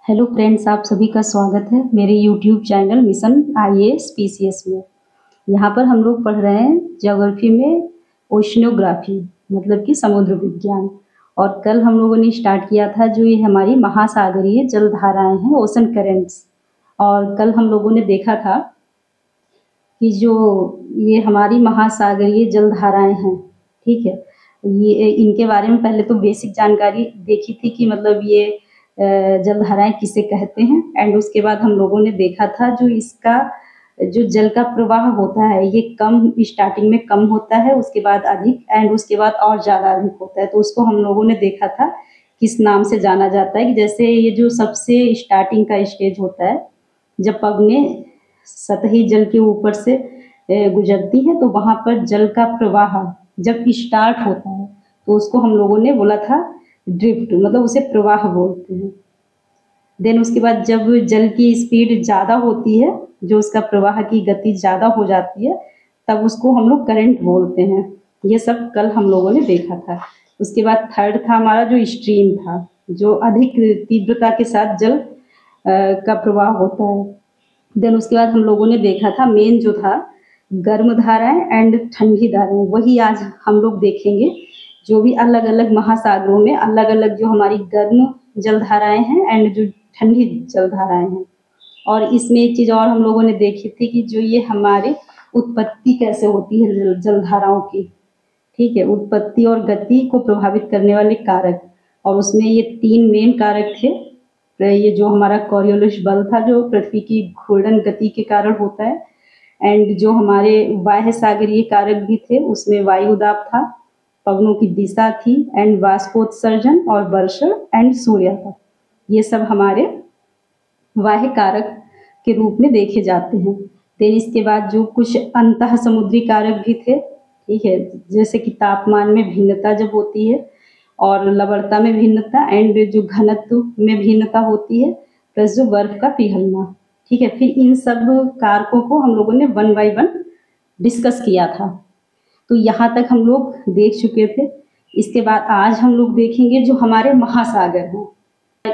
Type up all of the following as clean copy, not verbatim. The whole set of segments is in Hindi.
हेलो फ्रेंड्स, आप सभी का स्वागत है मेरे YouTube channel mission IAS PCS में। यहाँ पर हम लोग पढ़ रहे हैं ज्योग्राफी में ओशनोग्राफी मतलब कि समुद्र विज्ञान। और कल हम लोगों ने स्टार्ट किया था जो ये हमारी महासागरीय जलधाराएं हैं, ओशन करेंट्स। और कल हम लोगों ने देखा था कि जो ये हमारी महासागरीय जलधाराएं हैं, ठीक है, ये इनके बारे में पहले तो बेसिक जानकारी देखी थी कि मतलब ये जलधाराएं किसे कहते हैं। एंड उसके बाद हम लोगों ने देखा था जो इसका जो जल का प्रवाह होता है ये कम स्टार्टिंग में कम होता है, उसके बाद अधिक, एंड उसके बाद और ज़्यादा अधिक होता है। तो उसको हम लोगों ने देखा था किस नाम से जाना जाता है कि जैसे ये जो सबसे स्टार्टिंग का स्टेज होता है जब पवनें सतही जल के ऊपर से गुजरती हैं तो वहाँ पर जल का प्रवाह जब स्टार्ट होता है तो उसको हम लोगों ने बोला था ड्रिफ्ट, मतलब उसे प्रवाह बोलते हैं। देन उसके बाद जब जल की स्पीड ज़्यादा होती है, जो उसका प्रवाह की गति ज़्यादा हो जाती है, तब उसको हम लोग करंट बोलते हैं। ये सब कल हम लोगों ने देखा था। उसके बाद थर्ड था हमारा जो स्ट्रीम था, जो अधिक तीव्रता के साथ जल का प्रवाह होता है। देन उसके बाद हम लोगों ने देखा था मेन जो था गर्म धाराएं एंड ठंडी धाराएं, वही आज हम लोग देखेंगे। जो भी अलग अलग महासागरों में अलग अलग जो हमारी गर्म जलधाराएं हैं एंड जो ठंडी जलधाराएं हैं। और इसमें एक चीज़ और हम लोगों ने देखी थी कि जो ये हमारे उत्पत्ति कैसे होती है जलधाराओं की, ठीक है, उत्पत्ति और गति को प्रभावित करने वाले कारक। और उसमें ये 3 मेन कारक थे। ये जो हमारा कॉरियोलिस बल था जो पृथ्वी की घूर्णन गति के कारण होता है, एंड जो हमारे बाह्य सागरीय कारक भी थे उसमें वायु दाब था, पवनों की दिशा थी, एंड वाष्पोत्सर्जन और वर्षा एंड सूर्य था। ये सब हमारे बाह्य कारक के रूप में देखे जाते हैं। देन इसके बाद जो कुछ अंतः समुद्री कारक भी थे, ठीक है, जैसे कि तापमान में भिन्नता जब होती है और लवणता में भिन्नता एंड जो घनत्व में भिन्नता होती है, प्लस जो बर्फ का पिघलना, ठीक है। फिर इन सब कारकों को हम लोगों ने 1 बाय 1 डिस्कस किया था। तो यहाँ तक हम लोग देख चुके थे। इसके बाद आज हम लोग देखेंगे जो हमारे महासागर हैं,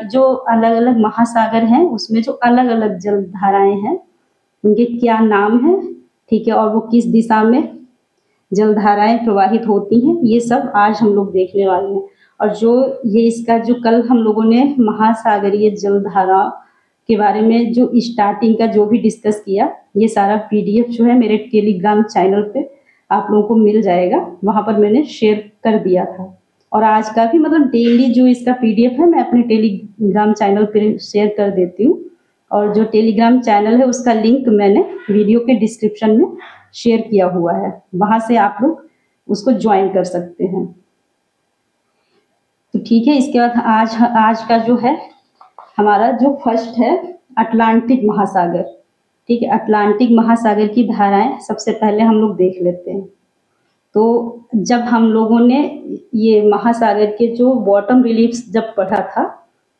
जो अलग अलग महासागर हैं उसमें जो अलग अलग जलधाराएं हैं उनके क्या नाम है, ठीक है, और वो किस दिशा में जलधाराएं प्रवाहित होती हैं, ये सब आज हम लोग देखने वाले हैं। और जो ये इसका जो कल हम लोगों ने महासागरीय जलधारा के बारे में जो स्टार्टिंग का जो भी डिस्कस किया, ये सारा PDF जो है मेरे टेलीग्राम चैनल पे आप लोगों को मिल जाएगा, वहाँ पर मैंने शेयर कर दिया था। और आज का भी मतलब डेली जो इसका PDF है मैं अपने टेलीग्राम चैनल पर शेयर कर देती हूँ। और जो टेलीग्राम चैनल है उसका लिंक मैंने वीडियो के डिस्क्रिप्शन में शेयर किया हुआ है, वहाँ से आप लोग उसको ज्वाइन कर सकते हैं। तो ठीक है, इसके बाद आज का जो है हमारा जो फर्स्ट है अटलांटिक महासागर, ठीक है। अटलांटिक महासागर की धाराएं सबसे पहले हम लोग देख लेते हैं। तो जब हम लोगों ने ये महासागर के जो बॉटम रिलीफ्स जब पढ़ा था,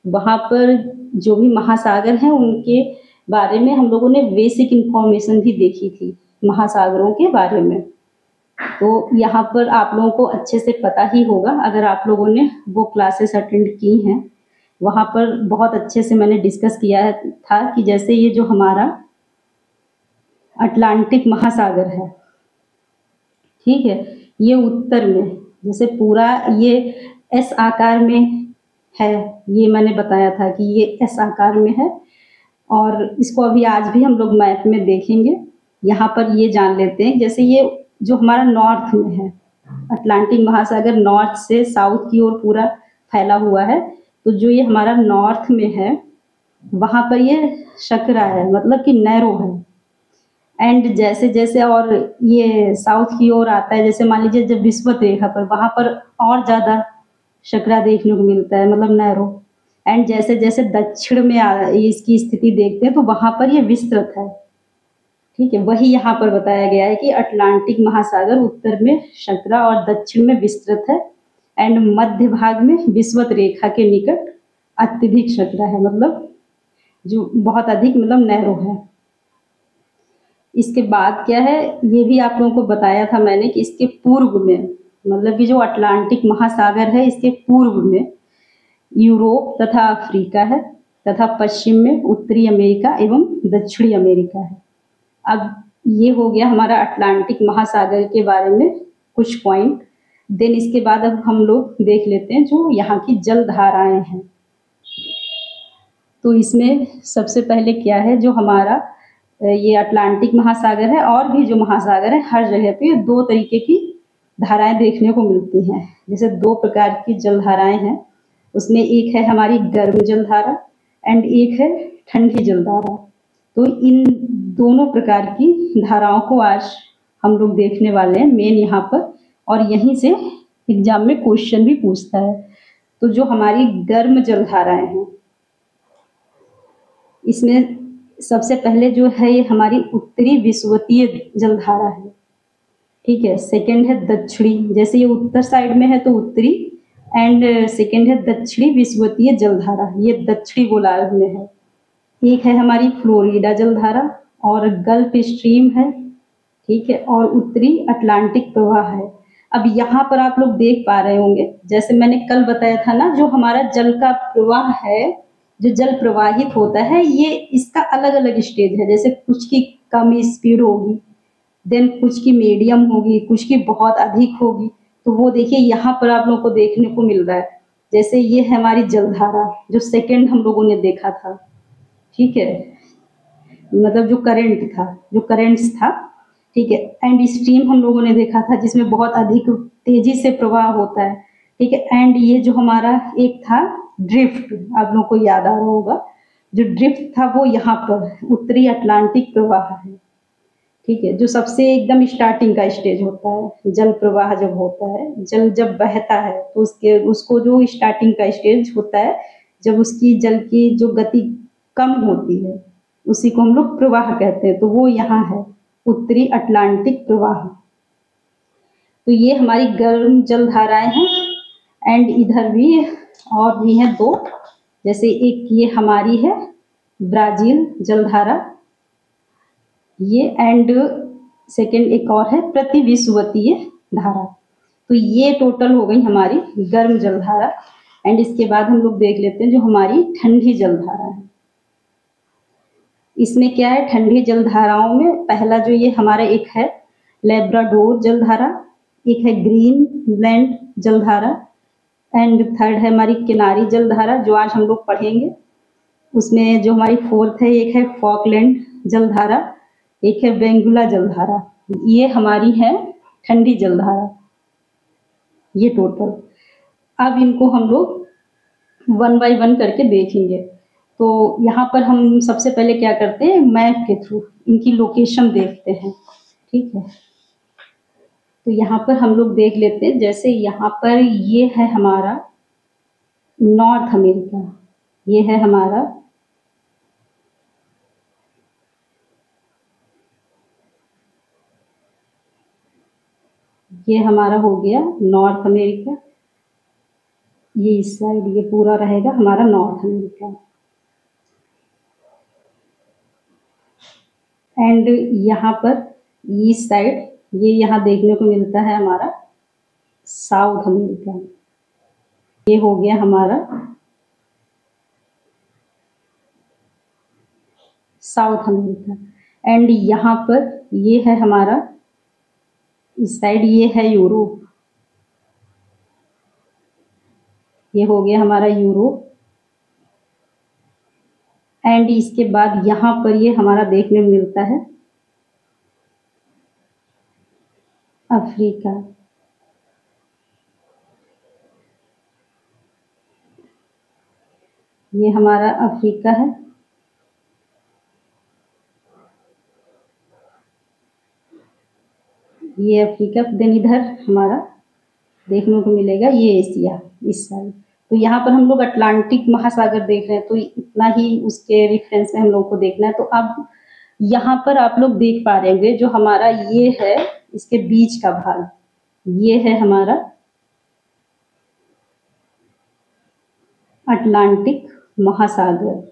वहाँ पर जो भी महासागर हैं उनके बारे में हम लोगों ने बेसिक इंफॉर्मेशन भी देखी थी महासागरों के बारे में। तो यहाँ पर आप लोगों को अच्छे से पता ही होगा अगर आप लोगों ने वो क्लासेस अटेंड की हैं, वहाँ पर बहुत अच्छे से मैंने डिस्कस किया था कि जैसे ये जो हमारा अटलांटिक महासागर है, ठीक है, ये उत्तर में जैसे पूरा ये एस आकार में है, ये मैंने बताया था कि ये एस आकार में है। और इसको अभी आज भी हम लोग मैप में देखेंगे। यहाँ पर ये जान लेते हैं जैसे ये जो हमारा नॉर्थ में है, अटलांटिक महासागर नॉर्थ से साउथ की ओर पूरा फैला हुआ है। तो जो ये हमारा नॉर्थ में है वहाँ पर ये सकरा है, मतलब कि नैरो है। एंड जैसे जैसे और ये साउथ की ओर आता है, जैसे मान लीजिए जब विषुवत रेखा पर वहाँ पर और ज़्यादा सकरा देखने को मिलता है, मतलब नैरो। एंड जैसे जैसे दक्षिण में इसकी स्थिति देखते हैं तो वहाँ पर ये विस्तृत है, ठीक है। वही यहाँ पर बताया गया है कि अटलांटिक महासागर उत्तर में सकरा और दक्षिण में विस्तृत है, एंड मध्य भाग में विषुवत रेखा के निकट अत्यधिक सकरा है, मतलब जो बहुत अधिक मतलब नैरो है। इसके बाद क्या है, ये भी आप लोगों को बताया था मैंने कि इसके पूर्व में, मतलब कि जो अटलांटिक महासागर है इसके पूर्व में यूरोप तथा अफ्रीका है, तथा पश्चिम में उत्तरी अमेरिका एवं दक्षिणी अमेरिका है। अब ये हो गया हमारा अटलांटिक महासागर के बारे में कुछ पॉइंट। देन इसके बाद अब हम लोग देख लेते हैं जो यहाँ की जल धाराएं हैं। तो इसमें सबसे पहले क्या है, जो हमारा ये अटलांटिक महासागर है और भी जो महासागर है, हर जगह पे दो तरीके की धाराएं देखने को मिलती हैं। जैसे दो प्रकार की जल धाराएं हैं, उसमें एक है हमारी गर्म जल धारा एंड एक है ठंडी जल धारा। तो इन दोनों प्रकार की धाराओं को आज हम लोग देखने वाले हैं मेन यहाँ पर, और यहीं से एग्जाम में क्वेश्चन भी पूछता है। तो जो हमारी गर्म जल धाराएं हैं, इसमें सबसे पहले जो है ये हमारी उत्तरी विषुवतीय जलधारा है, ठीक है। सेकंड है दक्षिणी, जैसे ये उत्तर साइड में है तो उत्तरी, एंड सेकंड है दक्षिणी विषुवतीय जलधारा, ये दक्षिणी गोलार्ध में है। एक है हमारी फ्लोरिडा जलधारा और गल्फ स्ट्रीम है, ठीक है, और उत्तरी अटलांटिक प्रवाह है। अब यहाँ पर आप लोग देख पा रहे होंगे, जैसे मैंने कल बताया था ना, जो हमारा जल का प्रवाह है, जो जल प्रवाहित होता है, ये इसका अलग अलग स्टेज है। जैसे कुछ की कम स्पीड होगी, देन कुछ की मीडियम होगी, कुछ की बहुत अधिक होगी। तो वो देखिए यहाँ पर आप लोगों को देखने को मिल रहा है। जैसे ये है हमारी जलधारा, जो सेकंड हम लोगों ने देखा था, ठीक है, मतलब जो करंट था, जो करंट्स था, ठीक है। एंड स्ट्रीम हम लोगों ने देखा था जिसमें बहुत अधिक तेजी से प्रवाह होता है, ठीक है। एंड ये जो हमारा एक था ड्रिफ्ट, आप लोगों को याद आ रहा होगा, जो ड्रिफ्ट था वो यहाँ पर उत्तरी अटलांटिक प्रवाह है, ठीक है, जो सबसे एकदम स्टार्टिंग का स्टेज होता है। जल प्रवाह जब होता है, जल जब बहता है तो उसको जो स्टार्टिंग का स्टेज होता है, जब उसकी जल की जो गति कम होती है, उसी को हम लोग प्रवाह कहते हैं। तो वो यहाँ है उत्तरी अटलांटिक प्रवाह। तो ये हमारी गर्म जल धाराएं हैं। एंड इधर भी और भी हैं दो, जैसे एक ये हमारी है ब्राजील जलधारा, ये, एंड सेकंड एक और है प्रतिविषुवतीय धारा। तो ये टोटल हो गई हमारी गर्म जलधारा। एंड इसके बाद हम लोग देख लेते हैं जो हमारी ठंडी जलधारा है। इसमें क्या है, ठंडी जलधाराओं में पहला जो ये हमारा एक है लेब्राडोर जलधारा, एक है ग्रीनलैंड जलधारा, एंड थर्ड है हमारी किनारी जलधारा, जो आज हम लोग पढ़ेंगे। उसमें जो हमारी फोर्थ है, एक है फॉकलैंड जलधारा, एक है वेंगुला जलधारा। ये हमारी है ठंडी जलधारा, ये टोटल। अब इनको हम लोग वन बाय वन करके देखेंगे। तो यहाँ पर हम सबसे पहले क्या करते हैं, मैप के थ्रू इनकी लोकेशन देखते हैं, ठीक है। तो यहाँ पर हम लोग देख लेते हैं, जैसे यहाँ पर ये है हमारा नॉर्थ अमेरिका, ये है हमारा हो गया नॉर्थ अमेरिका। ये इस साइड ये पूरा रहेगा हमारा नॉर्थ अमेरिका। एंड यहाँ पर इस साइड ये यहाँ देखने को मिलता है हमारा साउथ अमेरिका। ये हो गया हमारा साउथ अमेरिका। एंड यहाँ पर ये है हमारा इस साइड, ये है यूरोप, ये हो गया हमारा यूरोप। एंड इसके बाद यहाँ पर ये हमारा देखने को मिलता है अफ्रीका। ये हमारा अफ्रीका है। ये अफ्रीका। देन इधर हमारा देखने को मिलेगा ये एशिया, इस साइड। तो यहाँ पर हम लोग अटलांटिक महासागर देख रहे हैं, तो इतना ही उसके रेफरेंस में हम लोग को देखना है। तो अब यहाँ पर आप लोग देख पा रहे होंगे जो हमारा ये है, इसके बीच का भाग, ये है हमारा अटलांटिक महासागर।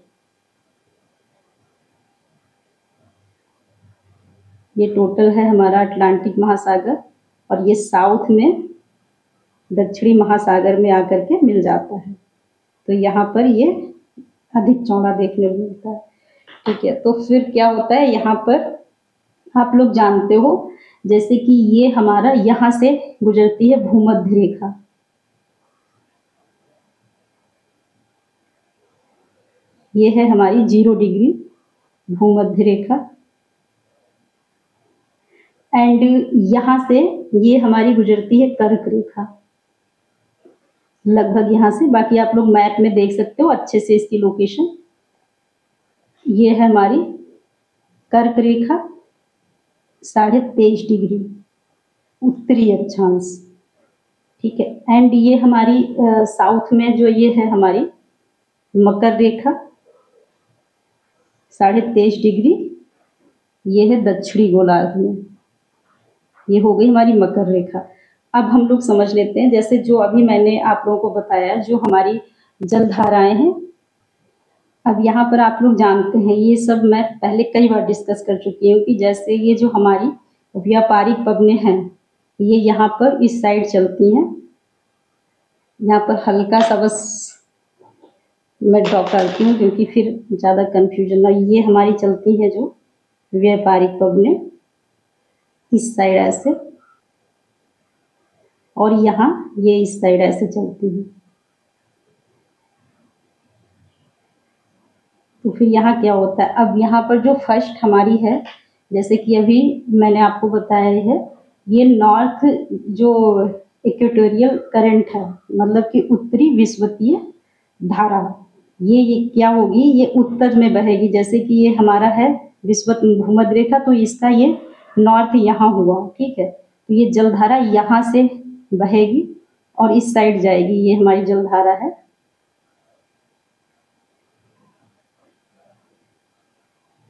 ये टोटल है हमारा अटलांटिक महासागर, और ये साउथ में दक्षिणी महासागर में आकर के मिल जाता है। तो यहाँ पर ये अधिक चौड़ा देखने को मिलता है। ठीक है, तो फिर क्या होता है यहाँ पर आप लोग जानते हो, जैसे कि ये हमारा यहाँ से गुजरती है भूमध्य रेखा, ये है हमारी 0 डिग्री भूमध्य रेखा, एंड यहाँ से ये हमारी गुजरती है कर्क रेखा, लगभग यहाँ से। बाकी आप लोग मैप में देख सकते हो अच्छे से इसकी लोकेशन। ये है हमारी कर्क रेखा, 23.5 डिग्री उत्तरी अक्षांश। ठीक है, एंड ये हमारी साउथ में जो ये है हमारी मकर रेखा, 23.5 डिग्री, ये है दक्षिणी गोलार्ध में, ये हो गई हमारी मकर रेखा। अब हम लोग समझ लेते हैं, जैसे जो अभी मैंने आप लोगों को बताया जो हमारी जलधाराएं हैं। अब यहाँ पर आप लोग जानते हैं, ये सब मैं पहले कई बार डिस्कस कर चुकी हूँ कि जैसे ये जो हमारी व्यापारिक पवनें हैं, ये यहाँ पर इस साइड चलती हैं। यहाँ पर हल्का सा बस मैं ड्रॉ करती हूँ क्योंकि फिर ज़्यादा कन्फ्यूजन ना। ये हमारी चलती हैं जो व्यापारिक पवनें इस साइड ऐसे, और यहाँ ये इस साइड ऐसे चलती है। तो फिर यहाँ क्या होता है, अब यहाँ पर जो फर्स्ट हमारी है, जैसे कि अभी मैंने आपको बताया है, ये नॉर्थ जो इक्वेटोरियल करंट है, मतलब कि उत्तरी विषुवतीय धारा, ये क्या होगी, ये उत्तर में बहेगी। जैसे कि ये हमारा है विषुवत भूमध्य रेखा, तो इसका ये नॉर्थ यहाँ हुआ। ठीक है, तो ये जलधारा यहाँ से बहेगी और इस साइड जाएगी, ये हमारी जलधारा है।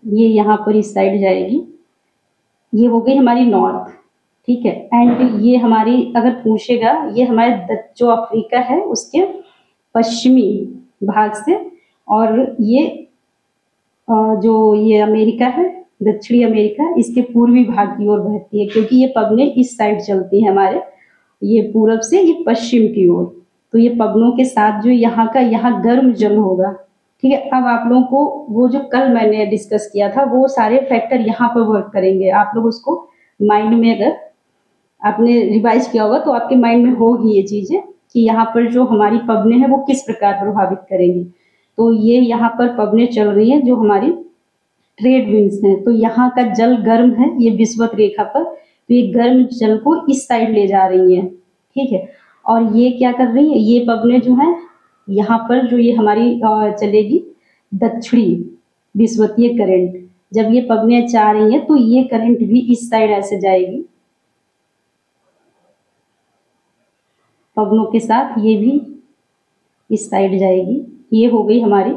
ये यहाँ पर इस साइड जाएगी, ये हो गई हमारी नॉर्थ। ठीक है, एंड ये हमारी अगर पूछेगा, ये हमारे जो अफ्रीका है उसके पश्चिमी भाग से, और ये जो ये अमेरिका है, दक्षिणी अमेरिका, इसके पूर्वी भाग की ओर बहती है, क्योंकि ये पवनें इस साइड चलती हैं हमारे, ये पूरब से ये पश्चिम की ओर। तो ये पवनों के साथ जो यहाँ का यहाँ गर्म जल होगा। ठीक है, अब आप लोगों को वो जो कल मैंने डिस्कस किया था, वो सारे फैक्टर यहाँ पर वर्क करेंगे। आप लोग उसको माइंड में, अगर आपने रिवाइज किया होगा तो आपके माइंड में होगी ये चीज़ें कि यहाँ पर जो हमारी पवनें हैं वो किस प्रकार प्रभावित करेंगी। तो ये यहाँ पर पवनें चल रही हैं जो हमारी ट्रेड विंड्स हैं, तो यहाँ का जल गर्म है, ये विषुवत रेखा पर, तो ये गर्म जल को इस साइड ले जा रही हैं। ठीक है, और ये क्या कर रही है, ये पवनें जो हैं यहाँ पर जो ये हमारी चलेगी दक्षिणी विषुवतीय करंट, जब ये पवनें जा रही हैं तो ये करंट भी इस साइड ऐसे जाएगी, पवनों के साथ ये भी इस साइड जाएगी। ये हो गई हमारी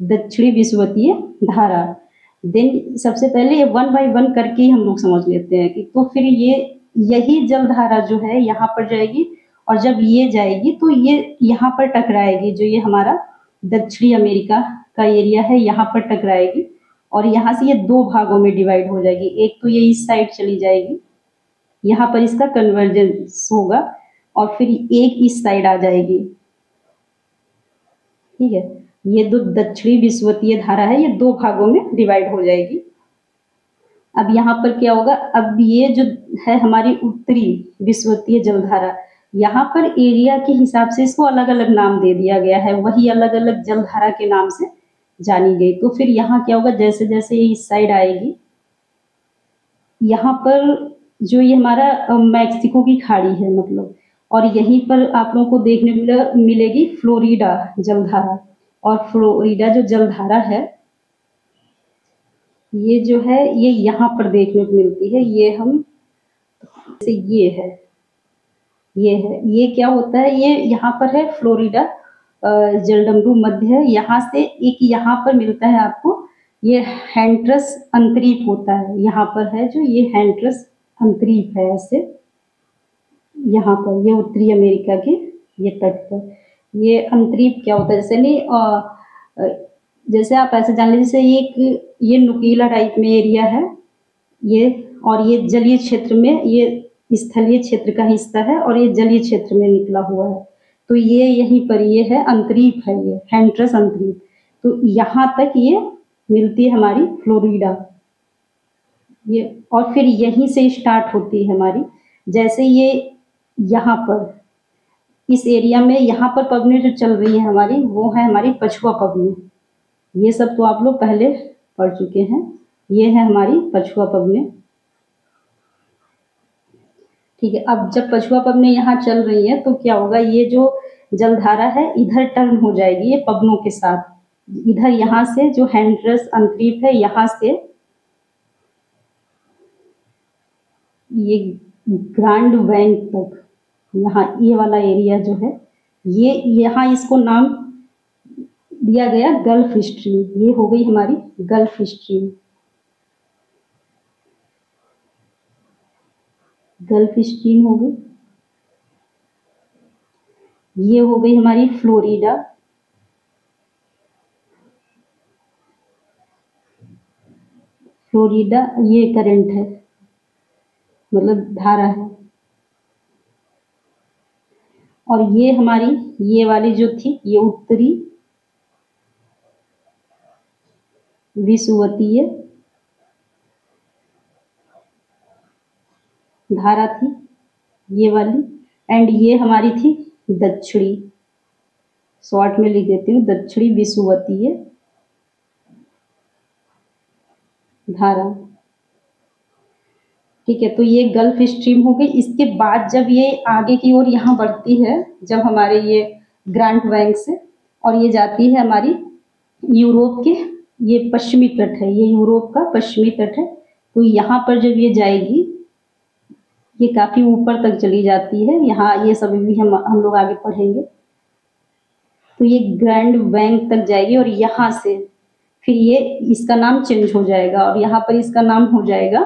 दक्षिणी विषुवतीय धारा। देन सबसे पहले ये 1 बाय 1 करके ही हम लोग समझ लेते हैं कि तो फिर ये यही जलधारा जो है यहाँ पर जाएगी, और जब ये जाएगी तो ये यहाँ पर टकराएगी, जो ये हमारा दक्षिणी अमेरिका का एरिया है यहाँ पर टकराएगी, और यहाँ से ये 2 भागों में डिवाइड हो जाएगी। एक तो ये इस साइड चली जाएगी, यहाँ पर इसका कन्वर्जेंस होगा, और फिर एक इस साइड आ जाएगी। ठीक है, ये दो दक्षिणी विषुवतीय धारा है, ये 2 भागों में डिवाइड हो जाएगी। अब यहाँ पर क्या होगा, अब ये जो है हमारी उत्तरी विषुवतीय जलधारा, यहाँ पर एरिया के हिसाब से इसको अलग अलग नाम दे दिया गया है, वही अलग अलग जलधारा के नाम से जानी गई। तो फिर यहाँ क्या होगा, जैसे जैसे ये इस साइड आएगी, यहाँ पर जो ये हमारा मैक्सिको की खाड़ी है मतलब, और यहीं पर आप लोगों को देखने मिलेगी फ्लोरिडा जलधारा। और फ्लोरिडा जो जलधारा है ये जो है ये यहाँ पर देखने को मिलती है। ये हम जैसे ये है, ये क्या होता है, ये यहाँ पर है फ्लोरिडा जलडमरू मध्य है। यहाँ से एक यहाँ पर मिलता है आपको, ये हैंट्रस अंतरीप होता है, यहाँ पर है जो ये हैंट्रस अंतरीप है ऐसे, यहाँ पर ये उत्तरी अमेरिका के ये तट पर। ये अंतरीप क्या होता है, जैसे नहीं जैसे आप ऐसे जान लीजिए, जैसे एक ये नुकीला टाइप में एरिया है ये, और ये जलीय क्षेत्र में, ये स्थलीय क्षेत्र का हिस्सा है और ये जलीय क्षेत्र में निकला हुआ है। तो ये यहीं पर ये है अंतरीप है, ये हैंट्रस अंतरीप। तो यहाँ तक ये मिलती है हमारी फ्लोरिडा ये, और फिर यहीं से स्टार्ट होती है हमारी। जैसे ये यहाँ पर इस एरिया में यहाँ पर पबनी जो चल रही है हमारी, वो है हमारी पछुआ पबनी। ये सब तो आप लोग पहले पढ़ चुके हैं। ये है हमारी पछुआ पबनी। ठीक है, अब जब पछुआ पबनी यहाँ चल रही है तो क्या होगा, ये जो जलधारा है इधर टर्न हो जाएगी ये पबनों के साथ। इधर यहाँ से जो हैंड्रस अंतरीप है यहाँ से ये ग्रांड बैंक तक, यहाँ ये वाला एरिया जो है ये, यहाँ इसको नाम दिया गया गल्फ स्ट्रीम। ये हो गई हमारी गल्फ स्ट्रीम। गल्फ स्ट्रीम हो गई। ये हो गई हमारी फ्लोरिडा। फ्लोरिडा ये करंट है, मतलब धारा है। और ये हमारी ये वाली जो थी ये उत्तरी विषुवतीय धारा थी ये वाली, एंड ये हमारी थी दक्षिणी, शॉर्ट में लिख देती हूँ, दक्षिणी विषुवतीय धारा। ठीक है, तो ये गल्फ स्ट्रीम हो गई। इसके बाद जब ये आगे की ओर यहाँ बढ़ती है, जब हमारे ये ग्रांड बैंक से, और ये जाती है हमारी यूरोप के, ये पश्चिमी तट है, ये यूरोप का पश्चिमी तट है, तो यहाँ पर जब ये जाएगी ये काफ़ी ऊपर तक चली जाती है। यहाँ ये सब भी हम लोग आगे पढ़ेंगे। तो ये ग्रैंड बैंक तक जाएगी और यहाँ से फिर ये इसका नाम चेंज हो जाएगा और यहाँ पर इसका नाम हो जाएगा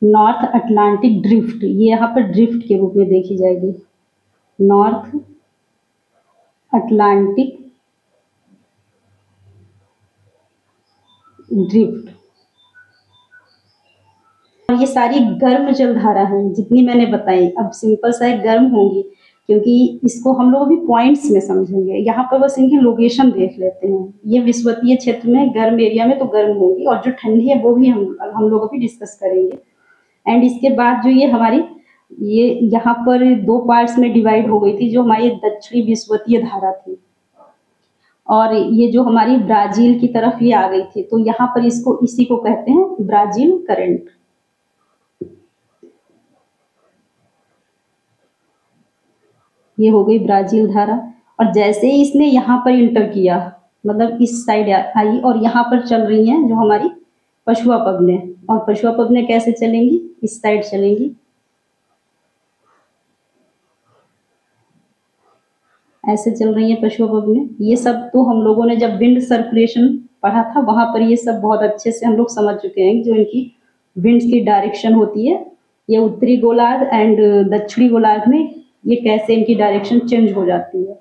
नॉर्थ अटलांटिक ड्रिफ्ट। ये यहाँ पर ड्रिफ्ट के रूप में देखी जाएगी, नॉर्थ अटलांटिक ड्रिफ्ट। और ये सारी गर्म जलधारा है जितनी मैंने बताई। अब सिंपल सा है, गर्म होंगी क्योंकि इसको हम लोग अभी पॉइंट्स में समझेंगे। यहाँ पर बस इनकी लोकेशन देख लेते हैं। ये विषुवतीय क्षेत्र में गर्म एरिया में तो गर्म होगी, और जो ठंडी है वो भी हम लोग अभी डिस्कस करेंगे। एंड इसके बाद जो ये हमारी ये यहाँ पर दो पार्ट्स में डिवाइड हो गई थी, जो हमारी दक्षिणी विषुवतीय धारा थी, और ये जो हमारी ब्राजील की तरफ ये आ गई थी, तो यहाँ पर इसको इसी को कहते हैं ब्राजील करंट। ये हो गई ब्राजील धारा। और जैसे ही इसने यहाँ पर इंटर किया, मतलब इस साइड आई, और यहाँ पर चल रही हैं जो हमारी पछुआ पवने। और पछुआ पवने कैसे चलेंगी, इस साइड चलेंगी, ऐसे चल रही है पछुआ पवने। ये सब तो हम लोगों ने जब विंड सर्कुलेशन पढ़ा था वहां पर ये सब बहुत अच्छे से हम लोग समझ चुके हैं, जो इनकी विंड्स की डायरेक्शन होती है, ये उत्तरी गोलार्ध एंड दक्षिणी गोलार्ध में ये कैसे इनकी डायरेक्शन चेंज हो जाती है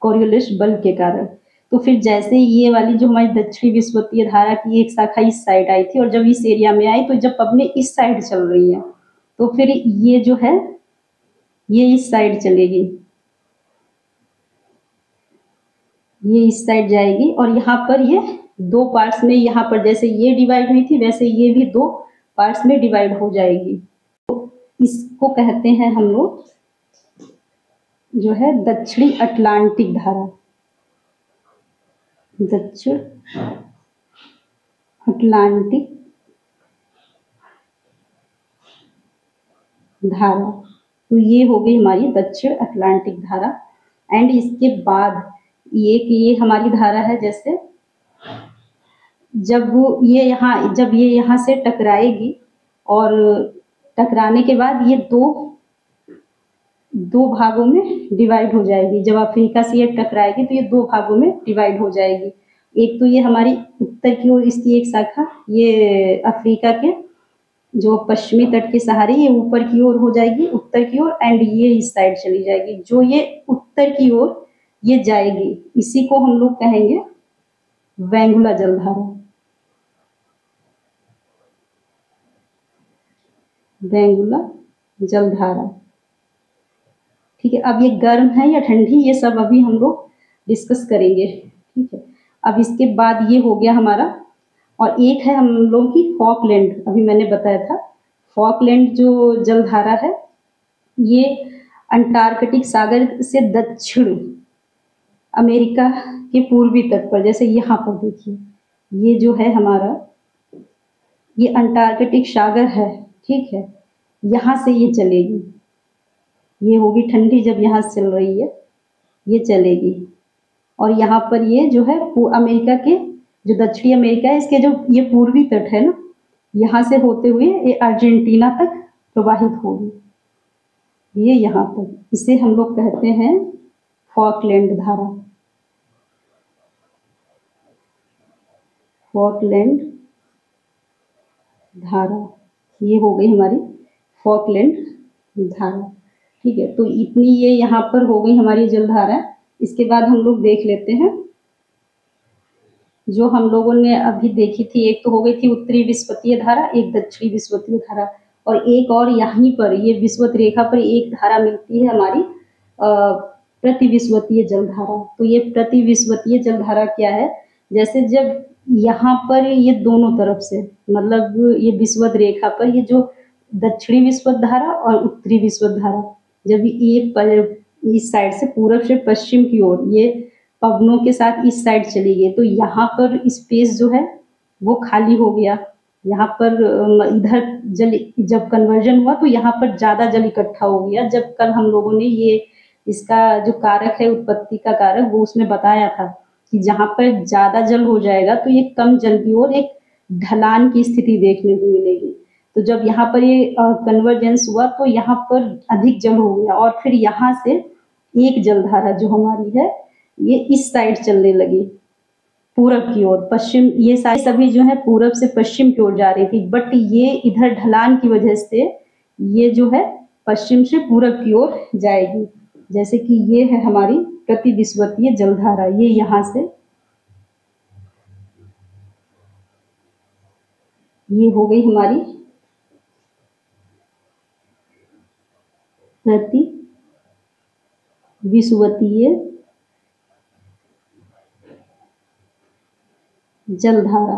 कोरियोलिस बल के कारण। तो फिर जैसे ये वाली जो हमारी दक्षिणी विषुवतीय धारा की एक शाखा इस साइड आई थी, और जब इस एरिया में आई तो जब पवने इस साइड चल रही है, तो फिर ये जो है ये इस साइड चलेगी, ये इस साइड जाएगी। और यहाँ पर ये दो पार्ट्स में, यहाँ पर जैसे ये डिवाइड हुई थी वैसे ये भी दो पार्ट्स में डिवाइड हो जाएगी। तो इसको कहते हैं हम लोग जो है दक्षिणी अटलांटिक धारा, दक्षिण अटलांटिक धारा। तो ये हो गई हमारी दक्षिण अटलांटिक धारा। एंड इसके बाद ये हमारी धारा है, जैसे जब ये यहाँ से टकराएगी, और टकराने के बाद ये दो भागों में डिवाइड हो जाएगी। जब अफ्रीका से ये टकराएगी तो ये दो भागों में डिवाइड हो जाएगी। एक तो ये हमारी उत्तर की ओर इसकी एक शाखा, ये अफ्रीका के जो पश्चिमी तट के सहारे ये ऊपर की ओर हो जाएगी, उत्तर की ओर, एंड ये इस साइड चली जाएगी। जो ये उत्तर की ओर ये जाएगी, इसी को हम लोग कहेंगे वेंगुला जलधारा, वेंगुला जलधारा। ठीक है, अब ये गर्म है या ठंडी ये सब अभी हम लोग डिस्कस करेंगे। ठीक है, अब इसके बाद ये हो गया हमारा, और एक है हम लोगों की फॉकलैंड, अभी मैंने बताया था फॉकलैंड जो जलधारा है ये अंटार्कटिक सागर से दक्षिण अमेरिका के पूर्वी तट पर, जैसे यहाँ पर देखिए ये जो है हमारा ये अंटार्कटिक सागर है, ठीक है, यहाँ से ये चलेगी, ये होगी ठंडी जब यहाँ से चल रही है ये चलेगी, और यहाँ पर ये जो है अमेरिका के जो दक्षिणी अमेरिका है इसके जो ये पूर्वी तट है ना, यहाँ से होते हुए ये अर्जेंटीना तक प्रवाहित होगी, ये यहाँ तक, इसे हम लोग कहते हैं फॉकलैंड धारा, फॉकलैंड धारा, ये हो गई हमारी फॉकलैंड धारा, ठीक है। तो इतनी ये यहाँ पर हो गई हमारी जलधारा। इसके बाद हम लोग देख लेते हैं जो हम लोगों ने अभी देखी थी, एक तो हो गई थी उत्तरी विषुवतीय धारा, एक दक्षिणी विषुवतीय धारा, और एक और यहीं पर ये विषुवत रेखा पर एक धारा मिलती है हमारी प्रतिविषुवतीय जलधारा। तो ये प्रतिविषुवतीय जलधारा क्या है, जैसे जब यहाँ पर ये दोनों तरफ से मतलब ये विषुवत रेखा पर ये जो दक्षिणी विषुवत धारा और उत्तरी विषुवत धारा जब ये इस साइड से पूर्व से पश्चिम की ओर ये पवनों के साथ इस साइड चली गई, तो यहाँ पर स्पेस जो है वो खाली हो गया, यहाँ पर इधर जल जब कन्वर्जन हुआ तो यहाँ पर ज़्यादा जल इकट्ठा हो गया। जब कल हम लोगों ने ये इसका जो कारक है उत्पत्ति का कारक वो उसमें बताया था कि जहाँ पर ज़्यादा जल हो जाएगा तो ये कम जल की ओर एक ढलान की स्थिति देखने को मिलेगी। तो जब यहाँ पर ये कन्वर्जेंस हुआ तो यहाँ पर अधिक जल हो गया, और फिर यहाँ से एक जलधारा जो हमारी है ये इस साइड चलने लगी पूरब की ओर, पश्चिम, ये सारी सभी जो है पूरब से पश्चिम की ओर जा रही थी, बट ये इधर ढलान की वजह से ये जो है पश्चिम से पूरब की ओर जाएगी। जैसे कि ये है हमारी प्रतिविषुवतीय जलधारा, ये यहाँ से ये हो गई हमारी प्रतिविषुवतीय जलधारा।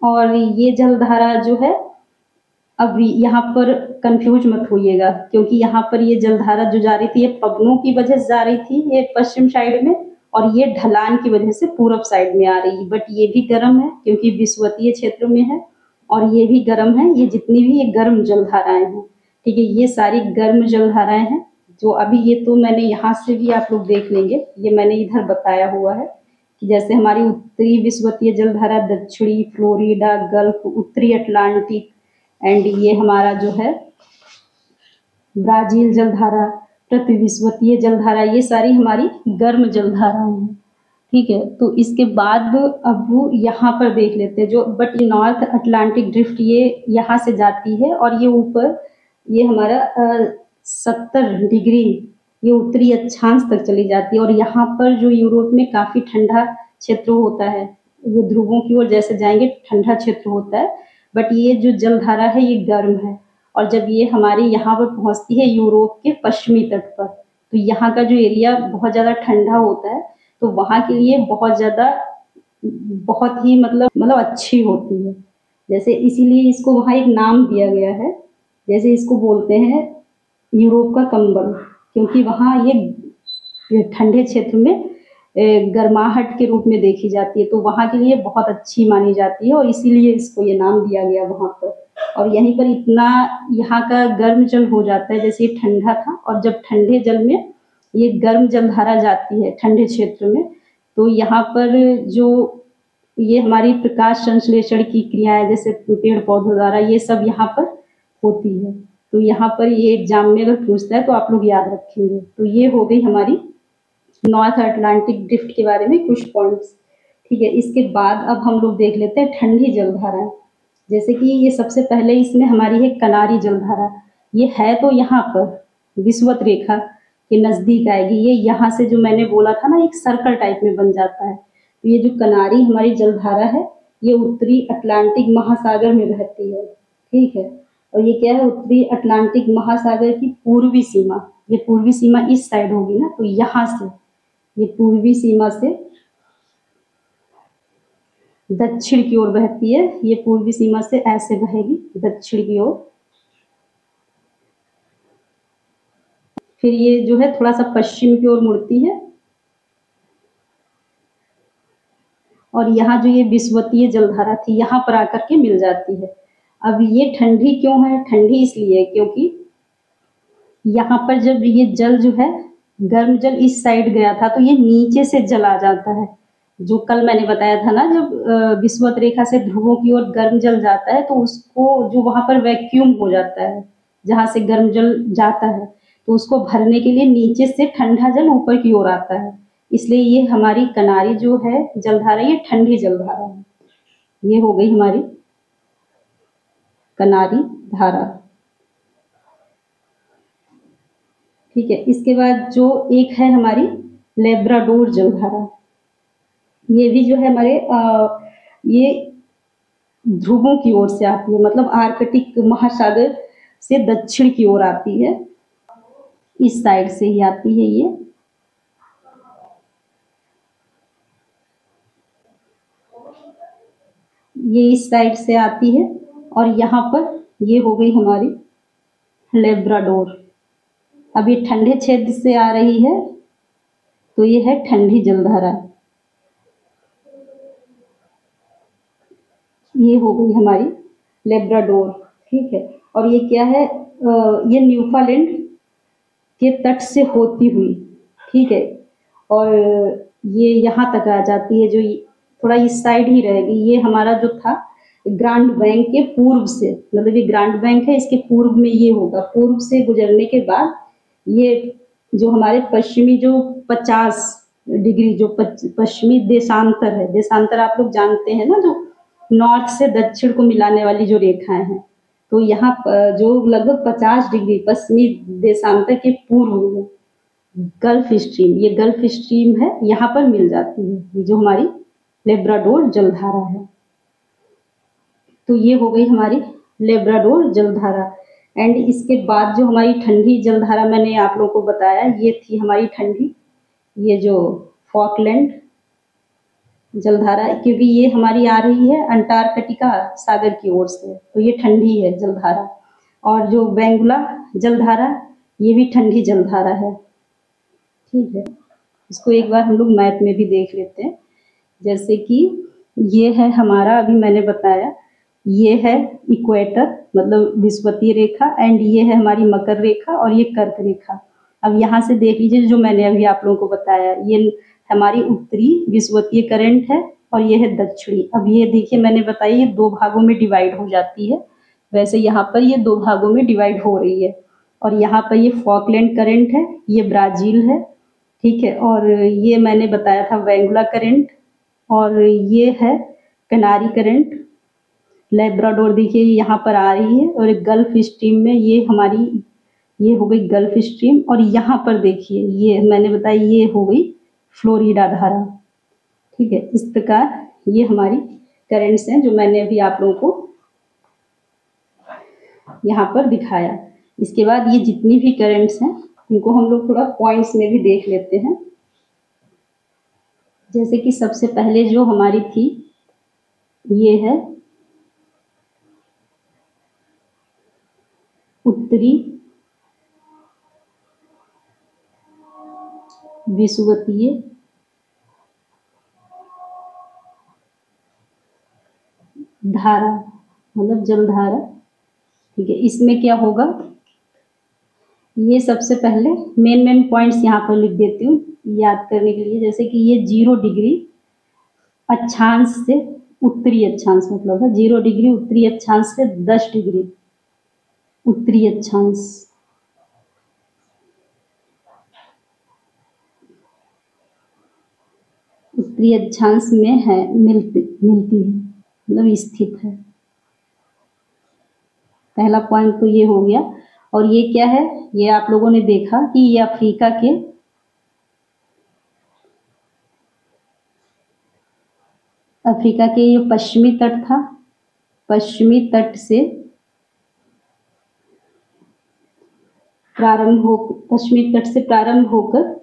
और ये जलधारा जो है अब यहाँ पर कंफ्यूज मत होइएगा, क्योंकि यहाँ पर ये जलधारा जो जा रही थी ये पवनों की वजह से जा रही थी ये पश्चिम साइड में, और ये ढलान की वजह से पूरब साइड में आ रही है, बट ये भी गर्म है क्योंकि विषुवतीय क्षेत्र में है, और ये भी गर्म है, ये जितनी भी ये गर्म जलधाराएं हैं, ठीक है, ये सारी गर्म जलधाराएं हैं। जो अभी ये तो मैंने यहाँ से भी आप लोग देख लेंगे, ये मैंने इधर बताया हुआ है कि जैसे हमारी उत्तरी विषुवतीय जलधारा, दक्षिणी फ्लोरिडा गल्फ, उत्तरी अटलांटिक, एंड ये हमारा जो है ब्राजील जलधारा, प्रतिविषुवतीय जलधारा, ये सारी हमारी गर्म जलधाराएं हैं, ठीक है। तो इसके बाद अब यहाँ पर देख लेते हैं जो बट ये नॉर्थ अटलांटिक ड्रिफ्ट ये यहाँ से जाती है, और ये ऊपर ये हमारा 70 डिग्री ये उत्तरी अक्षांश तक चली जाती है, और यहाँ पर जो यूरोप में काफ़ी ठंडा क्षेत्र होता है, ये ध्रुवों की ओर जैसे जाएंगे ठंडा क्षेत्र होता है, बट ये जो जलधारा है ये गर्म है, और जब ये हमारे यहाँ पर पहुँचती है यूरोप के पश्चिमी तट पर, तो यहाँ का जो एरिया बहुत ज़्यादा ठंडा होता है, तो वहाँ के लिए बहुत ही मतलब अच्छी होती है, जैसे इसीलिए इसको वहाँ एक नाम दिया गया है, जैसे इसको बोलते हैं यूरोप का कंबल, क्योंकि वहाँ ये ठंडे क्षेत्र में गर्माहट के रूप में देखी जाती है, तो वहाँ के लिए बहुत अच्छी मानी जाती है, और इसीलिए इसको ये नाम दिया गया वहाँ पर। और यहीं पर इतना यहाँ का गर्म जल हो जाता है, जैसे ये ठंडा था, और जब ठंडे जल में ये गर्म जलधारा जाती है ठंडे क्षेत्र में, तो यहाँ पर जो ये हमारी प्रकाश संश्लेषण की क्रियाएं जैसे पेड़ पौधों द्वारा ये सब यहाँ पर होती है। तो यहाँ पर ये एग्जाम में अगर पूछता है तो आप लोग याद रखेंगे। तो ये हो गई हमारी नॉर्थ अटलांटिक ड्रिफ्ट के बारे में कुछ पॉइंट्स, ठीक है। इसके बाद अब हम लोग देख लेते हैं ठंडी जलधाराएं, जैसे कि ये सबसे पहले इसमें हमारी है कनारी जलधारा, ये है तो यहाँ पर विषुवत रेखा के नज़दीक आएगी, ये यहाँ से जो मैंने बोला था ना एक सर्कल टाइप में बन जाता है। तो ये जो कनारी हमारी जलधारा है ये उत्तरी अटलांटिक महासागर में बहती है, ठीक है, और ये क्या है उत्तरी अटलांटिक महासागर की पूर्वी सीमा, ये पूर्वी सीमा इस साइड होगी ना, तो यहाँ से ये पूर्वी सीमा से दक्षिण की ओर बहती है। ये पूर्वी सीमा से ऐसे बहेगी दक्षिण की ओर। फिर ये जो है थोड़ा सा पश्चिम की ओर मुड़ती है और यहाँ जो ये विषुवतीय जलधारा थी यहाँ पर आकर के मिल जाती है। अब ये ठंडी क्यों है? ठंडी इसलिए क्योंकि यहाँ पर जब ये जल जो है, गर्म जल इस साइड गया था तो ये नीचे से जल आ जाता है। जो कल मैंने बताया था ना, जब विषुवत रेखा से ध्रुवों की ओर गर्म जल जाता है तो उसको जो वहां पर वैक्यूम हो जाता है, जहां से गर्म जल जाता है, तो उसको भरने के लिए नीचे से ठंडा जल ऊपर की ओर आता है। इसलिए ये हमारी कनारी जो है जलधारा, ये ठंडी जलधारा है। ये हो गई हमारी कनारी धारा। ठीक है, इसके बाद जो एक है हमारी लेब्राडोर जलधारा। ये भी जो है हमारे ये ध्रुवों की ओर से आती है, मतलब आर्कटिक महासागर से दक्षिण की ओर आती है। इस साइड से ही आती है ये इस साइड से आती है। और यहाँ पर ये हो गई हमारी लेब्राडोर। अब ये ठंडे क्षेत्र से आ रही है तो ये है ठंडी जलधारा। ये हो गई हमारी लेब्राडोर। ठीक है, और ये क्या है? ये न्यूफालैंड के तट से होती हुई, ठीक है, और ये यहाँ तक आ जाती है, जो थोड़ा इस साइड ही रहेगी। ये हमारा जो था ग्रांड बैंक के पूर्व से, मतलब ये ग्रांड बैंक है, इसके पूर्व में ये होगा। पूर्व से गुजरने के बाद ये जो हमारे पश्चिमी जो 50 डिग्री जो पश्चिमी देशांतर है, देशांतर आप लोग जानते हैं ना, जो नॉर्थ से दक्षिण को मिलाने वाली जो रेखाएं हैं, तो यहाँ जो लगभग 50 डिग्री पश्चिमी देशांतर के पूर्व में गल्फ स्ट्रीम, ये गल्फ स्ट्रीम है, यहाँ पर मिल जाती है। ये जो हमारी लेब्राडोर जलधारा है। तो ये हो गई हमारी लेब्राडोर जलधारा। एंड इसके बाद जो हमारी ठंडी जलधारा मैंने आप लोगों को बताया, ये थी हमारी ठंडी, ये जो फॉकलैंड जलधारा, क्योंकि ये हमारी आ रही है अंटार्कटिका सागर की ओर से, तो ये ठंडी है जलधारा। और जो बेंगुला जलधारा, ये भी ठंडी जलधारा है। ठीक है, इसको एक बार हम लोग मैप में भी देख लेते हैं। जैसे कि ये है हमारा, अभी मैंने बताया, ये है इक्वेटर मतलब विषुवतीय रेखा, एंड ये है हमारी मकर रेखा और ये कर्क रेखा। अब यहाँ से देख लीजिए, जो मैंने अभी आप लोगों को बताया, ये हमारी उत्तरी विषुवतीय करंट है और ये है दक्षिणी। अब ये देखिए, मैंने बताया ये 2 भागों में डिवाइड हो जाती है। वैसे यहाँ पर ये 2 भागों में डिवाइड हो रही है। और यहाँ पर ये फॉकलैंड करंट है, ये ब्राजील है, ठीक है, और ये मैंने बताया था वेंगुला करंट, और ये है कनारी करंट। लेब्राडोर देखिए यहाँ पर आ रही है, और गल्फ स्ट्रीम में ये हमारी, ये हो गई गल्फ स्ट्रीम। और यहाँ पर देखिए, ये मैंने बताया ये हो गई फ्लोरिडा धारा। ठीक है, इस प्रकार ये हमारी करंट्स हैं जो मैंने अभी आप लोगों को यहाँ पर दिखाया। इसके बाद ये जितनी भी करंट्स हैं इनको हम लोग थोड़ा पॉइंट्स में भी देख लेते हैं। जैसे कि सबसे पहले जो हमारी थी, ये है उत्तरी विषुवतीय धारा, मतलब जलधारा। ठीक है, इसमें क्या होगा, ये सबसे पहले मेन पॉइंट्स यहाँ पर लिख देती हूँ याद करने के लिए। जैसे कि ये 0 डिग्री अक्षांश से उत्तरी अक्षांश, मतलब है 0 डिग्री उत्तरी अक्षांश से 10 डिग्री उत्तरी अक्षांश, उत्तरी अक्षांश में है, मिलती है, मतलब स्थित है। पहला पॉइंट तो ये हो गया। और ये क्या है, ये आप लोगों ने देखा कि ये अफ्रीका के ये पश्चिमी तट था, पश्चिमी तट से प्रारंभ होकर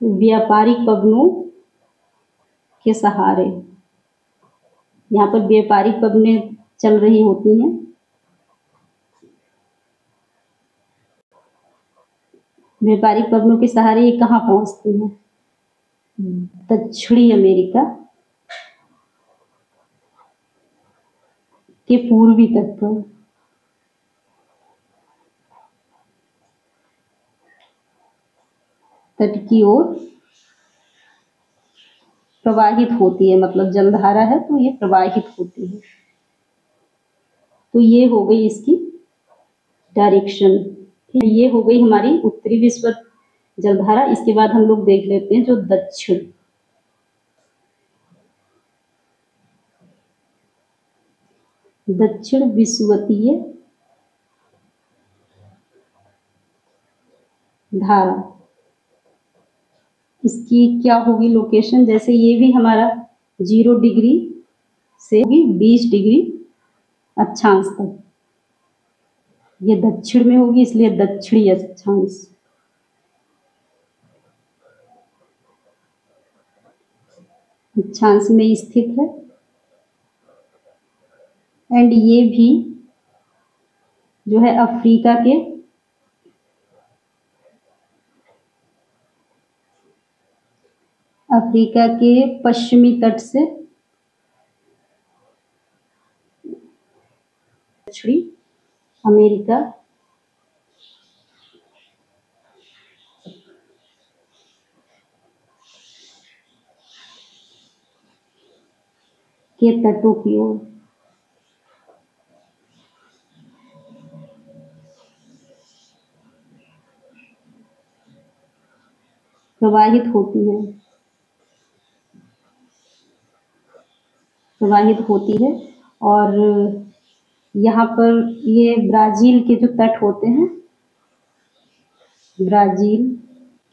व्यापारिक पवनों के सहारे, यहाँ पर व्यापारिक पवनें चल रही होती हैं। व्यापारिक पवनों के सहारे ये कहाँ पहुँचती हैं? दक्षिणी अमेरिका के पूर्वी तट पर। तट की ओर प्रवाहित होती है, मतलब जलधारा है तो ये प्रवाहित होती है। तो ये हो गई इसकी डायरेक्शन। ये हो गई हमारी उत्तरी विषुवत जलधारा। इसके बाद हम लोग देख लेते हैं जो दक्षिण विषुवतीय धारा। इसकी क्या होगी लोकेशन? जैसे ये भी हमारा 0 डिग्री से होगी 20 डिग्री अक्षांश तक। ये दक्षिण में होगी इसलिए दक्षिणी अक्षांश। अक्षांश में स्थित है। एंड ये भी जो है अफ्रीका के पश्चिमी तट से दक्षिणी अमेरिका के तटों की ओर प्रवाहित होती है। और यहाँ पर ये ब्राज़ील के जो तट होते हैं, ब्राज़ील